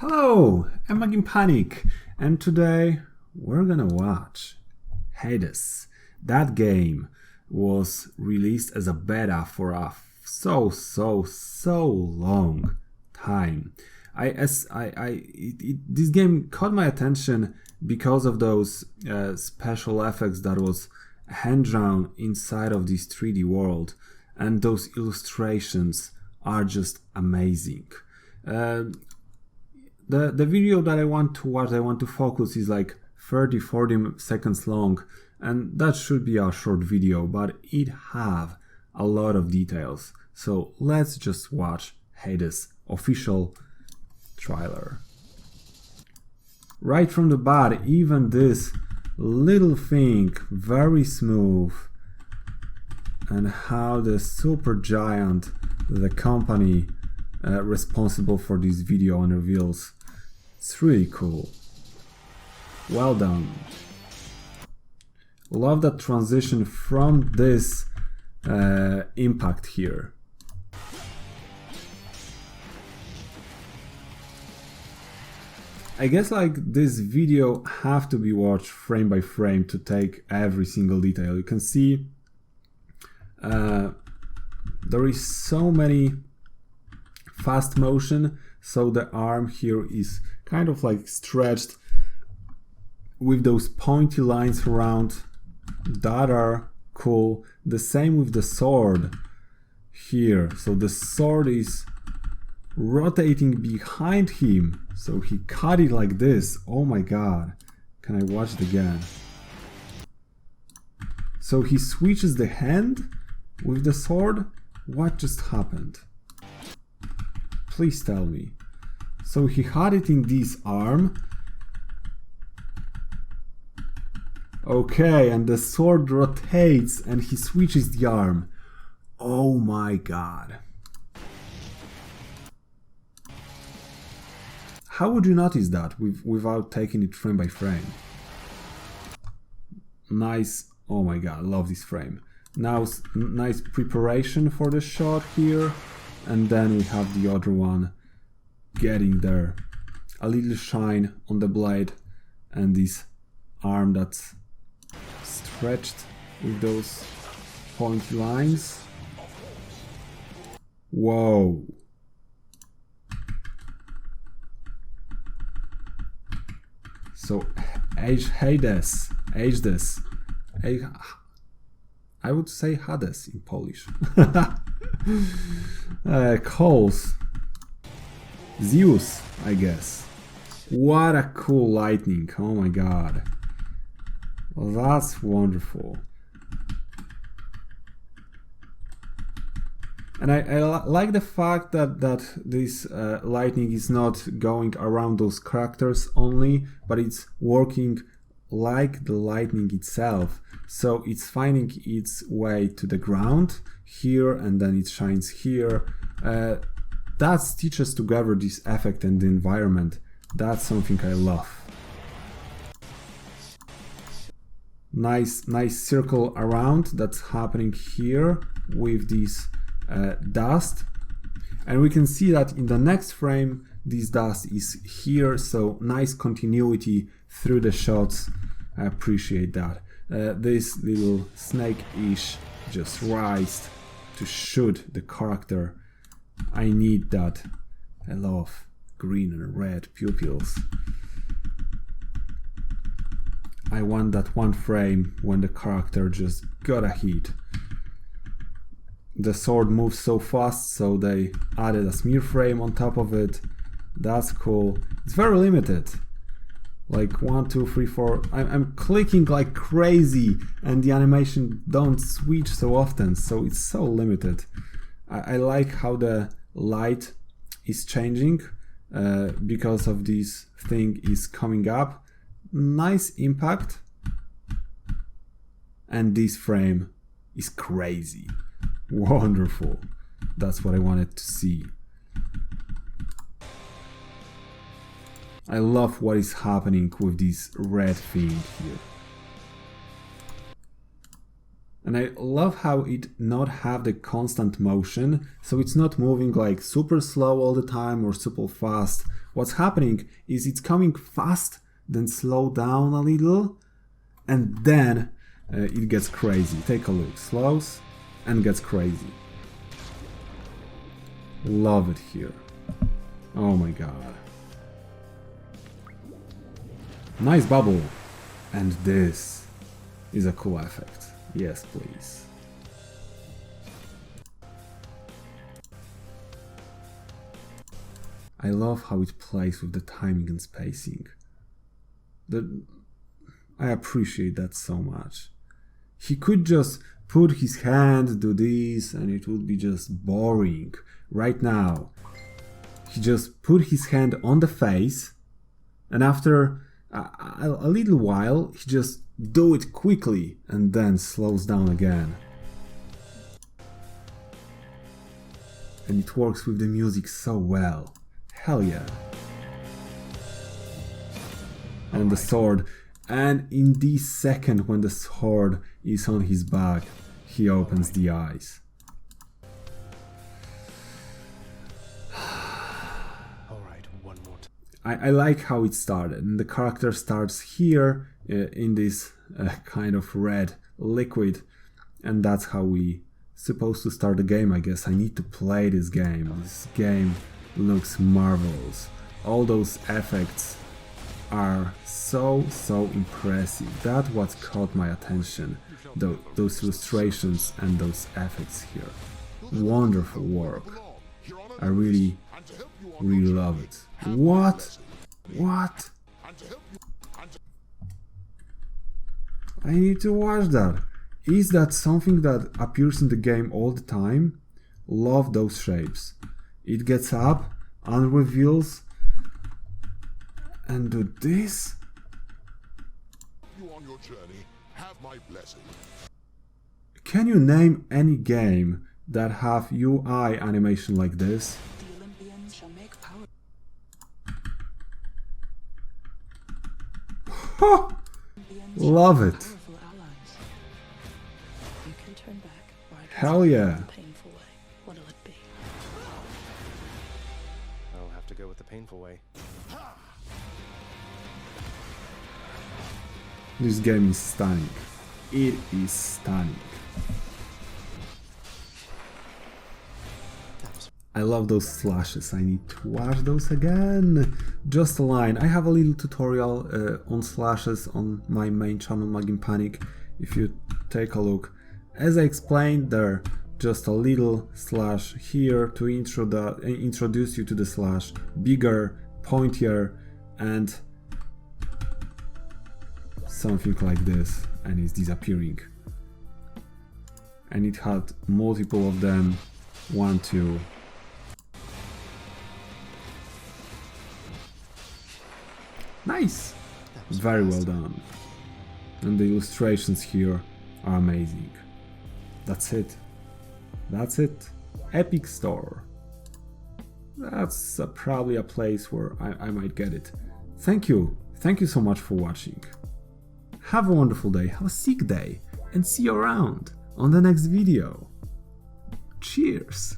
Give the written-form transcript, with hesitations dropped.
Hello, I'm Maginpanic, and today we're gonna watch Hades. That game was released as a beta for a so long time. This game caught my attention because of those special effects that was hand drawn inside of this 3D world, and those illustrations are just amazing. The video that I want to watch, I want to focus, is like 30-40 seconds long, and that should be a short video, but it have a lot of details. So let's just watch Hades official trailer. Right from the bat, even this little thing, very smooth, and how the super giant, the company responsible for this video and reveals, it's really cool. Well done. Love that transition from this impact here. I guess like this video have to be watched frame by frame to take every single detail. You can see there is so many fast motion, so the arm here is kind of like stretched with those pointy lines around that are cool. The same with the sword here, so the sword is rotating behind him, so he cut it like this. Oh my god, can I watch it again? So he switches the hand with the sword. What just happened? Please tell me. So he had it in this arm. Okay, and the sword rotates and he switches the arm. Oh my god. How would you notice that without taking it frame by frame? Nice. Oh my god, I love this frame. Now, nice preparation for the shot here. And then we have the other one getting there. A little shine on the blade and this arm that's stretched with those pointy lines. Whoa. So Hades. I would say Hades in Polish. Calls Zeus, I guess. What a cool lightning. Oh my god. That's wonderful. And I like the fact that this lightning is not going around those characters only, but it's working like the lightning itself. So it's finding its way to the ground here, and then it shines here. That stitches together this effect and the environment. That's something I love. Nice circle around that's happening here with this dust. And we can see that in the next frame, this dust is here. So nice continuity through the shots. I appreciate that. This little snake-ish just rised to shoot the character. I need that. I love green and red pupils. I want that one frame when the character just got a hit. The sword moves so fast, so they added a smear frame on top of it. That's cool. It's very limited. Like 1, 2, 3, 4. I'm clicking like crazy, and the animation don't switch so often, so it's so limited. I like how the light is changing because of this thing is coming up. Nice impact, and this frame is crazy. Wonderful. That's what I wanted to see. I love what is happening with this red thing here. And I love how it not have the constant motion, so it's not moving like super slow all the time or super fast What's happening is it's coming fast, then slow down a little, and then it gets crazy. Take a look. Slows and gets crazy. Love it here. Oh my god. Nice bubble. And this is a cool effect. Yes, please. I love how it plays with the timing and spacing. I appreciate that so much. He could just put his hand, do this, and it would be just boring. Right now, he just put his hand on the face, and after a little while, he just do it quickly, and then slows down again. And it works with the music so well. Hell yeah. And the sword. And in this second when the sword is on his back, he opens the eyes. Alright, one more time. I like how it started. And the character starts here in this kind of red liquid. And that's how we supposed to start the game, I guess. I need to play this game. This game looks marvelous. All those effects are so impressive. That's what caught my attention. Those illustrations and those effects here. Wonderful work. I really love it. What? What? I need to watch that. Is that something that appears in the game all the time? Love those shapes. It gets up and reveals and do this. You on your journey, have my blessing. Can you name any game that have UI animation like this? The Olympians shall make power. Love it. Powerful allies. You can turn back, or I can Hell send you yeah. on a painful way. What'll it be? I'll have to go with the painful way. This game is stunning. It is stunning. I love those slashes. I need to watch those again. Just a line. I have a little tutorial on slashes on my main channel, Maginpanic. If you take a look, as I explained, there just a little slash here to introduce you to the slash, bigger, pointier, and something like this, and it's disappearing. And it had multiple of them. 1, 2. Nice! Very well done. And the illustrations here are amazing. That's it. That's it. Epic Store. That's probably a place where I might get it. Thank you. Thank you so much for watching. Have a wonderful day, have a sick day, and see you around on the next video. Cheers!